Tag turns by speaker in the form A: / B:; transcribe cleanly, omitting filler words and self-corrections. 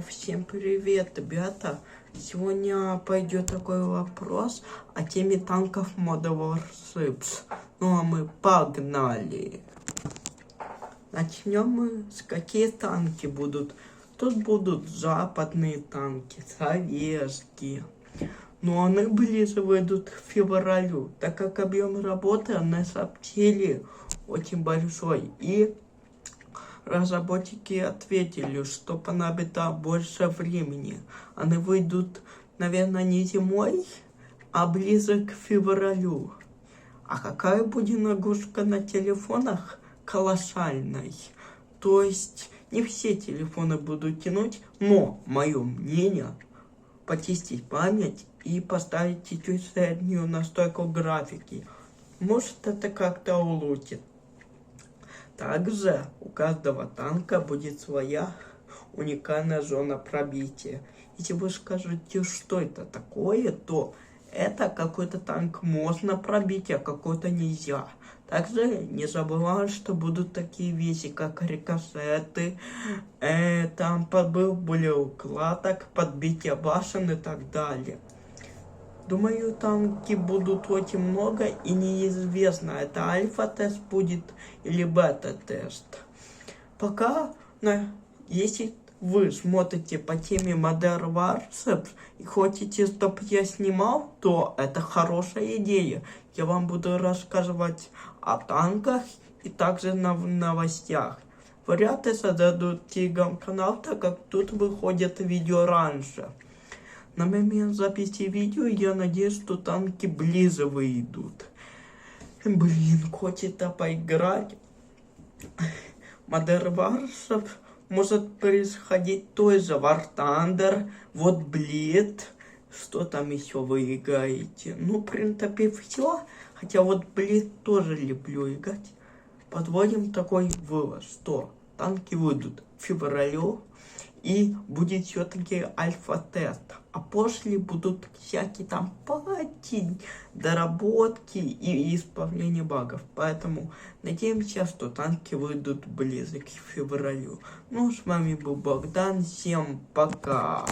A: Всем привет, ребята! Сегодня пойдет такой вопрос о теме танков Modern Warships. Ну а мы погнали! Начнем мы с какие танки будут. Тут будут западные танки, советские. Но они ближе выйдут к февралю, так как объем работы на сообщили очень большой. И разработчики ответили, что понадобится больше времени. Они выйдут, наверное, не зимой, а ближе к февралю. А какая будет нагрузка на телефонах? Колоссальной. То есть не все телефоны будут тянуть, но, мое мнение, почистить память и поставить чуть-чуть среднюю настройку графики. Может, это как-то улучшит. Также у каждого танка будет своя уникальная зона пробития. Если вы скажете, что это такое, то это какой-то танк можно пробить, а какой-то нельзя. Также не забываем, что будут такие вещи, как рикошеты, там были укладок, подбитие башен и так далее. Думаю, танки будут очень много и неизвестно, это альфа-тест будет или бета-тест. Пока, если вы смотрите по теме Modern Warships и хотите, чтобы я снимал, то это хорошая идея. Я вам буду рассказывать о танках и также на новостях. Вряд ли создадут телеграм-канал, так как тут выходят видео раньше. На момент записи видео я надеюсь, что танки ближе выйдут. Блин, хочется поиграть. Modern Warships может происходить той же War Thunder, вот Blitz. Что там еще вы играете? Ну, в принципе, все. Хотя вот Blitz тоже люблю играть. Подводим такой вывод, что танки выйдут в феврале. И будет все-таки альфа-тест. А после будут всякие там патчи, доработки и исправление багов. Поэтому надеемся, что танки выйдут ближе к февралю. Ну, с вами был Богдан. Всем пока.